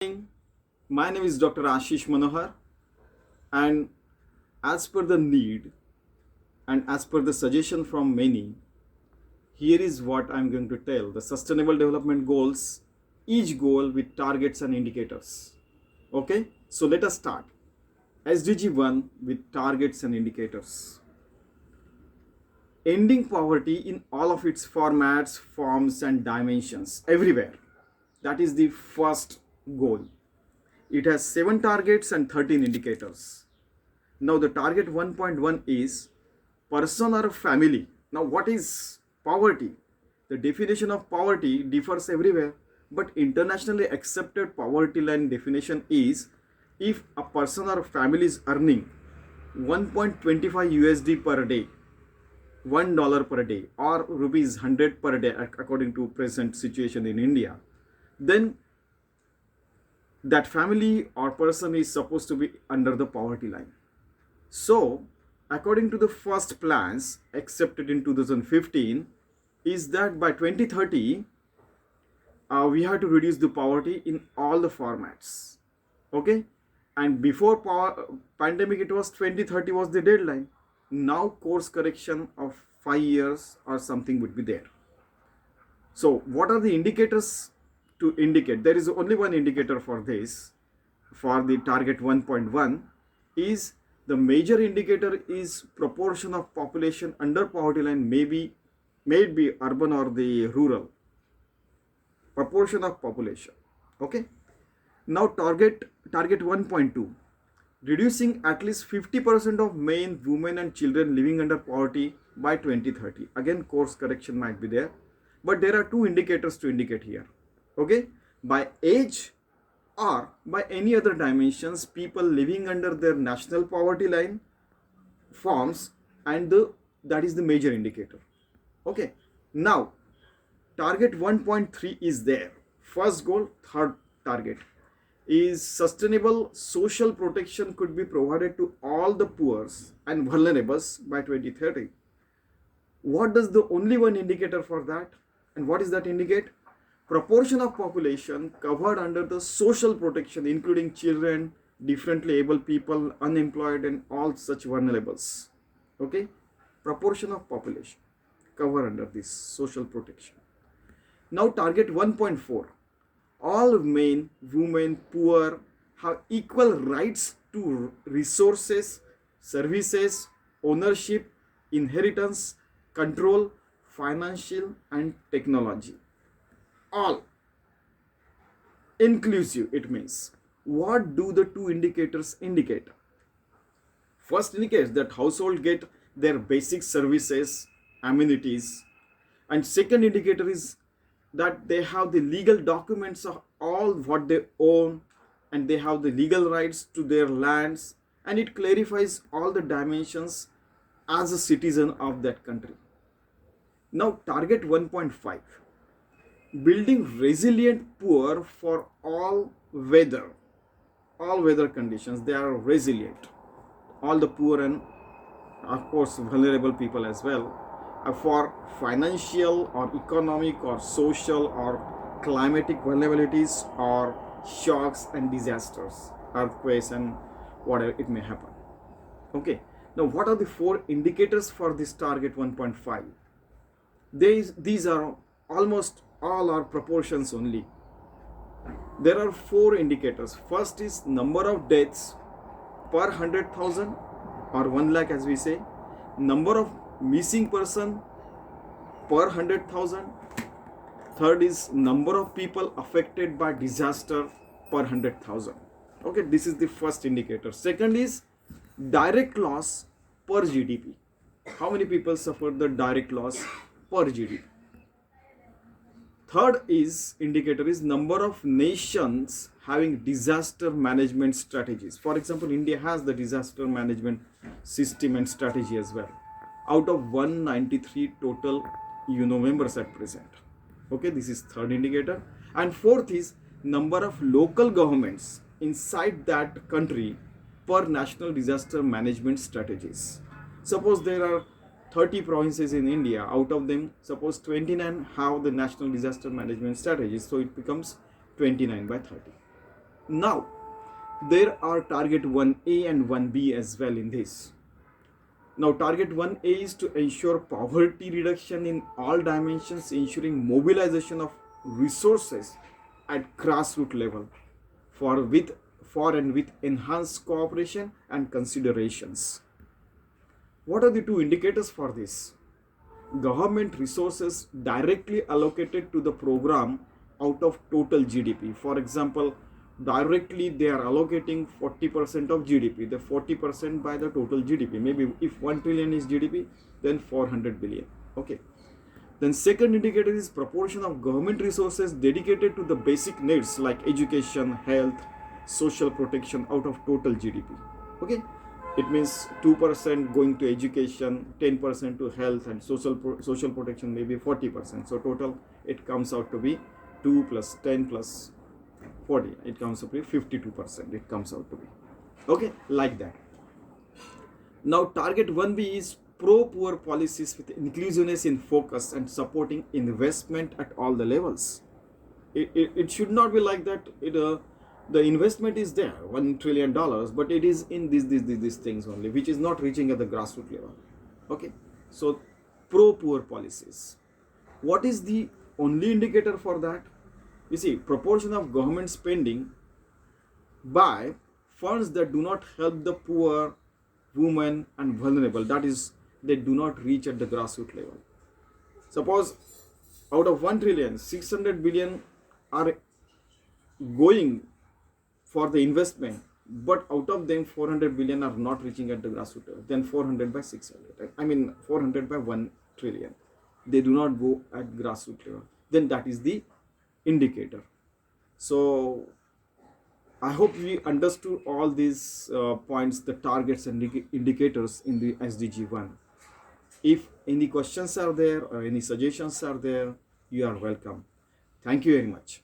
My name is Dr. Ashish Manohar, and as per the need and as per the suggestion from many, here is what I'm going to tell the Sustainable Development Goals, each goal with targets and indicators. Okay, so let us start. SDG1 with targets and indicators. Ending poverty in all of its formats, forms, and dimensions everywhere. That is the first goal. It has 7 targets and 13 indicators. Now the target 1.1 is person or family. Now what is poverty? The definition of poverty differs everywhere, but internationally accepted poverty line definition is if a person or family is earning 1.25 USD per day, $1 per day, or rupees 100 per day according to present situation in India, then that family or person is supposed to be under the poverty line. So, according to the first plans accepted in 2015, is that by 2030, we have to reduce the poverty in all the formats. Okay, and before pandemic, it was 2030 was the deadline. Now, course correction of 5 years or something would be there. So, what are the indicators to indicate? There is only one indicator for this, for the target 1.1, is the major indicator is proportion of population under poverty line, may be urban or the rural. Proportion of population. Okay. Now target 1.2, reducing at least 50% of men, women, and children living under poverty by 2030. Again, course correction might be there, but there are 2 indicators to indicate here. Okay, by age or by any other dimensions, people living under their national poverty line forms, and that is the major indicator. Okay, now target 1.3 is there. First goal, third target is sustainable social protection could be provided to all the poor and vulnerables by 2030. What does the only one indicator for that, and what is that indicate? Proportion of population covered under the social protection, including children, differently able people, unemployed, and all such vulnerables. Okay, proportion of population covered under this social protection. Now target 1.4, all men, women, poor have equal rights to resources, services, ownership, inheritance, control, financial, and technology. All inclusive, it means. What do the 2 indicators indicate? First indicates that household get their basic services, amenities, and second indicator is that they have the legal documents of all what they own, and they have the legal rights to their lands, and it clarifies all the dimensions as a citizen of that country. Now target 1.5, building resilient poor for all weather conditions. They are resilient, all the poor and of course vulnerable people as well, for financial or economic or social or climatic vulnerabilities or shocks and disasters, earthquakes and whatever it may happen. Okay, now what are the 4 indicators for this target 1.5? These are almost all are proportions only. There are 4 indicators. First is number of deaths per 100,000 or 1 lakh as we say, number of missing person per 100,000. Third is number of people affected by disaster per 100,000. Okay, this is the first indicator. Second is direct loss per GDP. How many people suffer the direct loss per GDP? Third indicator is number of nations having disaster management strategies. For example, India has the disaster management system and strategy as well, out of 193 total members at present. Okay, this is third indicator. And fourth is number of local governments inside that country per national disaster management strategies. Suppose there are 30 provinces in India, out of them suppose 29 have the national disaster management strategies, so it becomes 29 by 30. Now, there are target 1A and 1B as well in this. Now, target 1A is to ensure poverty reduction in all dimensions, ensuring mobilization of resources at grassroots level for and with enhanced cooperation and considerations. What are the two indicators for this? Government resources directly allocated to the program out of total GDP. For example, directly they are allocating 40% of GDP, the 40% by the total GDP. Maybe if 1 trillion is GDP, then 400 billion. Okay. Then second indicator is proportion of government resources dedicated to the basic needs like education, health, social protection out of total GDP. Okay. It means 2% going to education, 10% to health, and social protection maybe 40%. So total it comes out to be 2 plus 10 plus 40. It comes up to be 52%. It comes out to be. Okay, like that. Now target 1B is pro-poor policies with inclusiveness in focus and supporting investment at all the levels. It should not be like that. The investment is there, $1 trillion, but it is in these things only, which is not reaching at the grassroots level. Okay, so pro-poor policies. What is the only indicator for that? You see, proportion of government spending by funds that do not help the poor, women, and vulnerable. That is, they do not reach at the grassroots level. Suppose out of 1 trillion, 600 billion are going for the investment, but out of them 400 billion are not reaching at the grassroots level. Then 400 by 600, I mean 400 by 1 trillion, they do not go at grassroots level. Then that is the indicator. So I hope we understood all these points, the targets and indicators in the SDG1. If any questions are there or any suggestions are there, you are welcome. Thank you very much.